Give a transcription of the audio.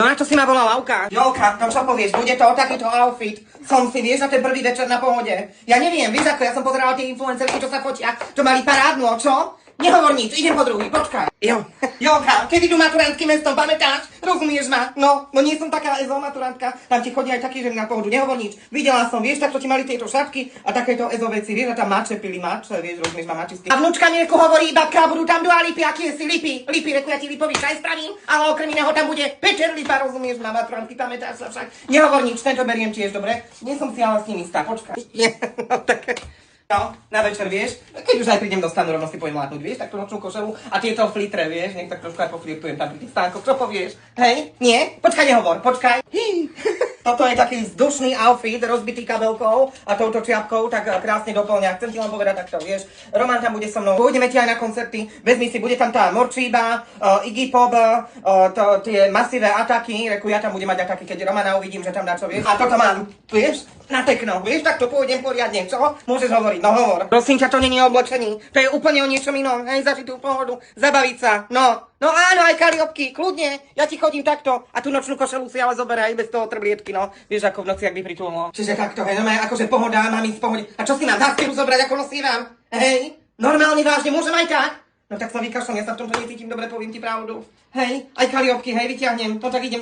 No na čo si ma volala, ukáž? Jolka, no čo povieš, bude to takýto outfit. Som si, vieš, na ten prvý večer na Pohode. Ja neviem, vieš ako, ja som pozerala tie influencerky, čo sa fotia, čo mali parádnu, čo? Nehovor nič, idem po druhý, počkaj. Jolka, keď idú maturantským mestom, pamätáš? Rozumieš ma? No nie som taká EZO maturantka, tam ti chodí aj taký, že na Pohodu, nehovor nič. Videla som, vieš, takto ti mali tieto šapky a takéto EZO veci, vieš, a tam mače pili mače, vieš, rozumieš ma, mačisty. A vnúčka Mirku hovorí, babka, budú tam Dua Lipy, aký si Lipy, reku, ja ti Lipový čaj spravím, ale okrem iného tam bude Peter Lipa, rozumieš ma, maturantky, pamätáš sa však. Nehovor nič, tento beriem tiež, dobre? Nie som si ale s ním istá, počkaj. No, tak... No, na večer, vieš, keď už aj prídem do stanu, rovno si poviem látnuť, vieš, tak tú nočnú košelu a tieto flitre, vieš, nech tak trošku aj poflirtujem tam pri tých stánkoch, čo povieš? Hej? Nie? Počkaj, nehovor, počkaj. Toto je taký vzdušný outfit, rozbitý kabelkou a touto čiapkou, tak krásne doplňa. Chcem ti len povedať takto, vieš, Roman tam bude so mnou, pôjdeme ti aj na koncerty, vezmi si, bude tam tá Morčíba, Iggy Pop, tie masíve ataky, reku, ja tam budem mať ataky, keď Romana uvidím, že tam dá čo, vieš. A toto mám, vieš, na tekno, vieš, tak to pôjdem poriadne, čo? Môžeš hovoriť. No hovor. Prosím ťa, to není o oblečení. To je úplne o niečom inom. Hej, zažiť tú pohodu, zabaviť sa. No áno, aj kariopky, kľudne. Ja ti chodím takto. A tú nočnú košelu si ale zoberaj aj bez toho trblietky, no. Vieš, ako v noci, ak by pritulno. Čiže takto, hej, no akože pohoda, mám ísť v pohode. A čo si mám zástiru zobrať, ako nosívam? Hej, normálne vážne, môžem aj tak? No tak sa vykašľam, ja sa v tomto necítim dobre, poviem ti pravdu. Hej, aj kariopky, hej, vyťahnem. No tak idem.